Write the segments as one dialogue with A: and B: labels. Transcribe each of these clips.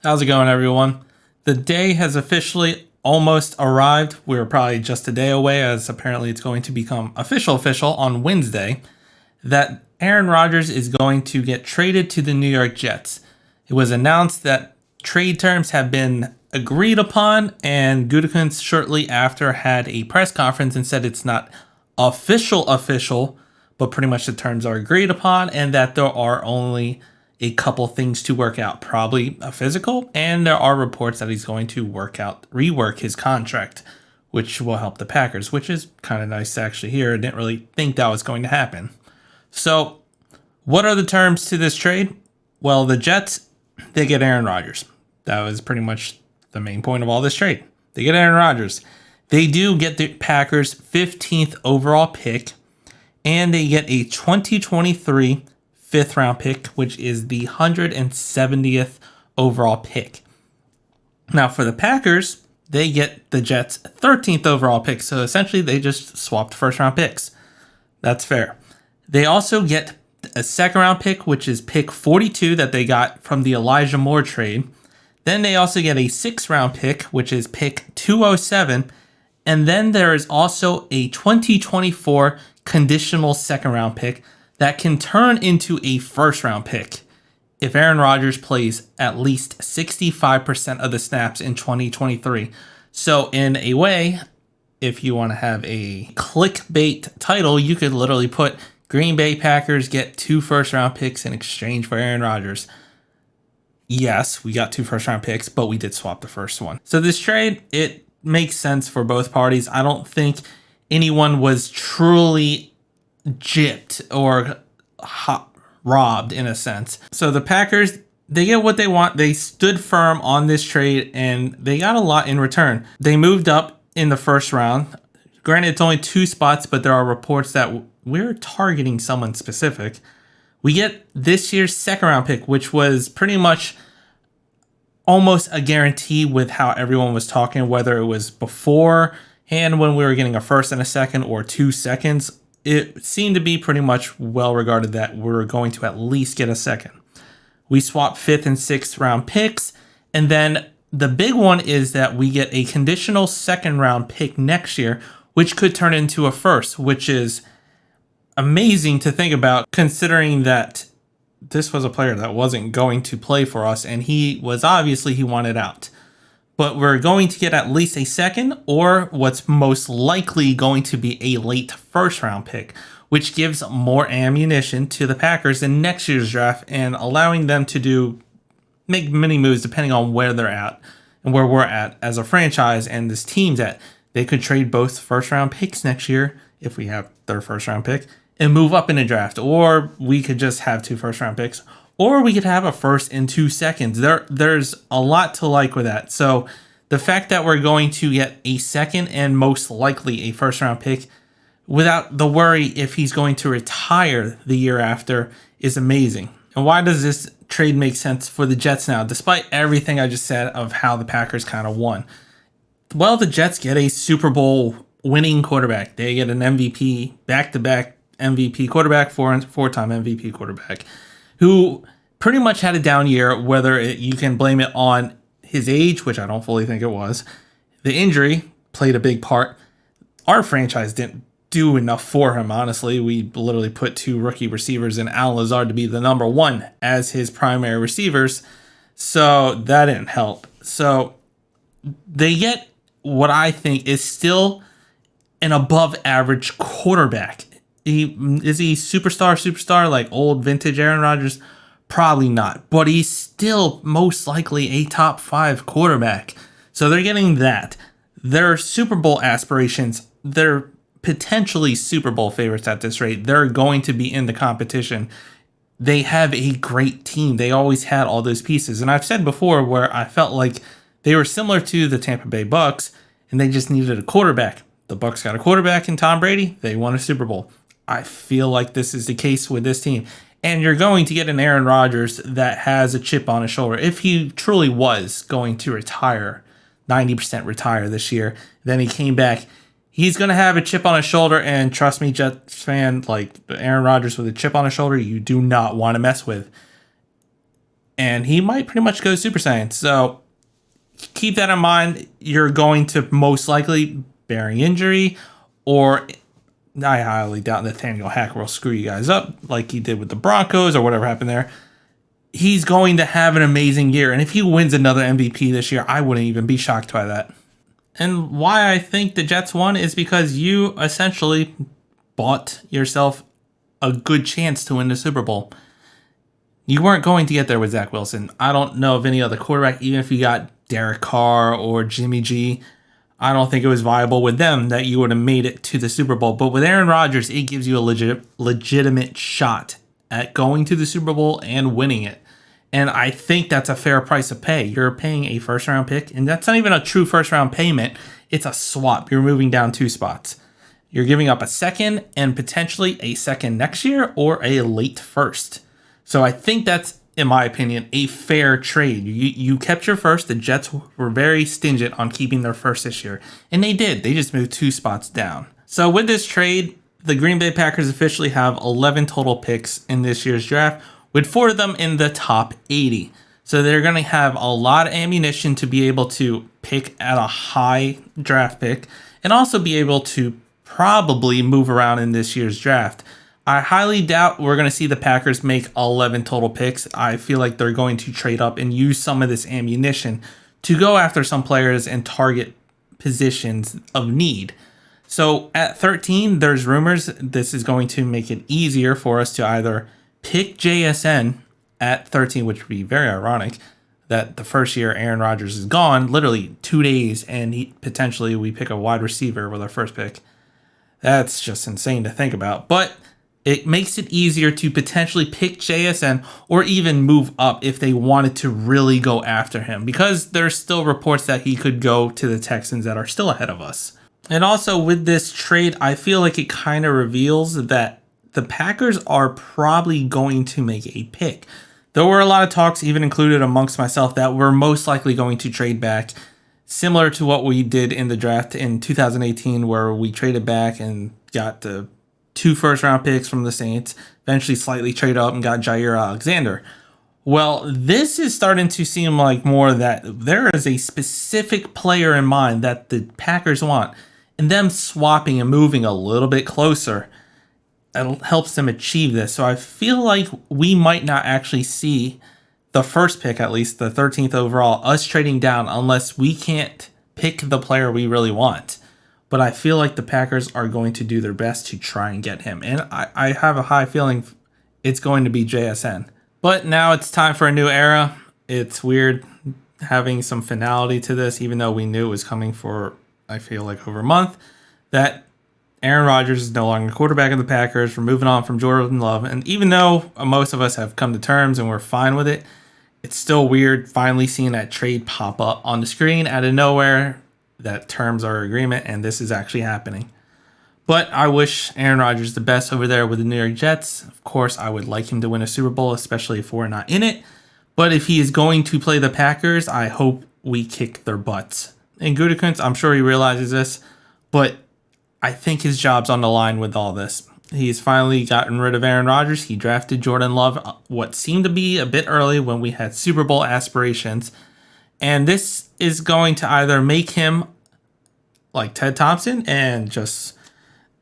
A: How's it going, everyone? The day has officially almost arrived. We're probably just a day away, as apparently it's going to become official on Wednesday, that Aaron Rodgers is going to get traded to the New York Jets. It was announced that trade terms have been agreed upon, and Gutekunst shortly after had a press conference and said it's not official, but pretty much the terms are agreed upon, and that there are only a couple things to work out, probably a physical, and there are reports that he's going to rework his contract, which will help the Packers, which is kind of nice to actually hear. I didn't really think that was going to happen. So, what are the terms to this trade? Well, the Jets, they get Aaron Rodgers. That was pretty much the main point of all this trade. They get Aaron Rodgers. They do get the Packers' 15th overall pick, and they get a 2023 fifth round pick, which is the 170th overall pick. Now, for the Packers, they get the Jets' 13th overall pick. So essentially, they just swapped first round picks. That's fair. They also get a second round pick, which is pick 42 that they got from the Elijah Moore trade. Then they also get a sixth round pick, which is pick 207. And then there is also a 2024 conditional second round pick that can turn into a first round pick if Aaron Rodgers plays at least 65% of the snaps in 2023. So in a way, if you want to have a clickbait title, you could literally put Green Bay Packers get 2 first round picks in exchange for Aaron Rodgers. Yes, we got 2 first round picks, but we did swap the first one. So this trade, it makes sense for both parties. I don't think anyone was truly gypped or robbed in a sense. So the Packers, they get what they want. They stood firm on this trade and they got a lot in return. They moved up in the first round. Granted, it's only 2 spots, but there are reports that we're targeting someone specific. We get this year's second round pick, which was pretty much almost a guarantee with how everyone was talking, whether it was beforehand when we were getting a first and a second or 2 seconds. It seemed to be pretty much well regarded that we're going to at least get a second. We swap 5th and 6th round picks. And then the big one is that we get a conditional second round pick next year, which could turn into a first, which is amazing to think about considering that this was a player that wasn't going to play for us. And he wanted out. But we're going to get at least a second, or what's most likely going to be a late first round pick, which gives more ammunition to the Packers in next year's draft and allowing them to make many moves depending on where they're at and where we're at as a franchise and this team's at. They could trade both first round picks next year if we have their first round pick and move up in the draft, or we could just have 2 first round picks. Or we could have a first and 2 seconds. There's a lot to like with that. So the fact that we're going to get a second and most likely a first round pick without the worry if he's going to retire the year after is amazing. And why does this trade make sense for the Jets now, despite everything I just said of how the Packers kind of won? Well, the Jets get a Super Bowl winning quarterback. They get an MVP, back-to-back MVP quarterback, four-time MVP quarterback, who pretty much had a down year, whether you can blame it on his age, which I don't fully think it was. The injury played a big part. Our franchise didn't do enough for him, honestly. We literally put 2 rookie receivers in Allen Lazard to be the number 1 as his primary receivers, so that didn't help. So they get what I think is still an above average quarterback. Is he superstar like old vintage Aaron Rodgers? Probably not, but he's still most likely a top 5 quarterback. So they're getting that. Their Super Bowl aspirations, they're potentially Super Bowl favorites at this rate. They're going to be in the competition. They have a great team. They always had all those pieces. And I've said before where I felt like they were similar to the Tampa Bay Bucks and they just needed a quarterback. The Bucks got a quarterback in Tom Brady. They won a Super Bowl. I feel like this is the case with this team. And you're going to get an Aaron Rodgers that has a chip on his shoulder. If he truly was going to retire, 90% retire this year, then he came back, he's going to have a chip on his shoulder. And trust me, Jets fan, like Aaron Rodgers with a chip on his shoulder, you do not want to mess with. and he might pretty much go Super Saiyan. So keep that in mind. You're going to most likely, bearing injury, or I highly doubt Nathaniel Hacker will screw you guys up like he did with the Broncos or whatever happened there. He's going to have an amazing year. And if he wins another MVP this year, I wouldn't even be shocked by that. And why I think the Jets won is because you essentially bought yourself a good chance to win the Super Bowl. You weren't going to get there with Zach Wilson. I don't know of any other quarterback, even if you got Derek Carr or Jimmy G. I don't think it was viable with them that you would have made it to the Super Bowl. But with Aaron Rodgers, it gives you a legitimate shot at going to the Super Bowl and winning it. And I think that's a fair price to pay. You're paying a first-round pick, and that's not even a true first-round payment. It's a swap. You're moving down 2 spots. You're giving up a second and potentially a second next year or a late first. So I think that's, in my opinion, a fair trade. You kept your first. The Jets were very stingent on keeping their first this year, and they did. They just moved 2 spots down. So with this trade, the Green Bay Packers officially have 11 total picks in this year's draft, with 4 of them in the top 80. So they're going to have a lot of ammunition to be able to pick at a high draft pick and also be able to probably move around in this year's draft. I highly doubt we're going to see the Packers make 11 total picks. I feel like they're going to trade up and use some of this ammunition to go after some players and target positions of need. So at 13, there's rumors this is going to make it easier for us to either pick JSN at 13, which would be very ironic that the first year Aaron Rodgers is gone, literally 2 days, and we pick a wide receiver with our first pick. That's just insane to think about. But it makes it easier to potentially pick JSN or even move up if they wanted to really go after him, because there's still reports that he could go to the Texans that are still ahead of us. And also with this trade, I feel like it kind of reveals that the Packers are probably going to make a pick. There were a lot of talks, even included amongst myself, that we're most likely going to trade back, similar to what we did in the draft in 2018, where we traded back and got the 2 first-round picks from the Saints, eventually slightly traded up and got Jair Alexander. Well, this is starting to seem like more that there is a specific player in mind that the Packers want, and them swapping and moving a little bit closer, it helps them achieve this. So I feel like we might not actually see the first pick, at least the 13th overall, us trading down unless we can't pick the player we really want. But I feel like the Packers are going to do their best to try and get him. And I have a high feeling it's going to be JSN. But now it's time for a new era. It's weird having some finality to this, even though we knew it was coming for, I feel like, over a month, that Aaron Rodgers is no longer quarterback of the Packers. We're moving on from Jordan Love. And even though most of us have come to terms and we're fine with it, it's still weird finally seeing that trade pop up on the screen out of nowhere, that terms are agreement, and this is actually happening. But I wish Aaron Rodgers the best over there with the New York Jets. Of course, I would like him to win a Super Bowl, especially if we're not in it. But if he is going to play the Packers, I hope we kick their butts. And Gutekunst, I'm sure he realizes this, but I think his job's on the line with all this. He's finally gotten rid of Aaron Rodgers. He drafted Jordan Love, what seemed to be a bit early when we had Super Bowl aspirations. And this is going to either make him like Ted Thompson and just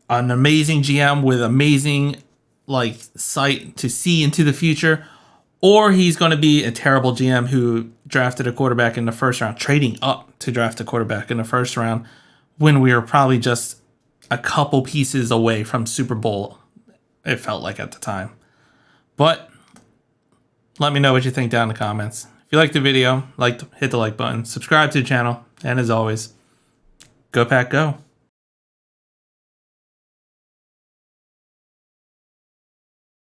A: an amazing GM with amazing sight to see into the future, or he's going to be a terrible GM who drafted a quarterback in the first round, trading up to draft a quarterback in the first round when we were probably just a couple pieces away from Super Bowl, it felt like at the time. But let me know what you think down in the comments. If you liked the video, hit the like button, subscribe to the channel, and as always, go Pack Go.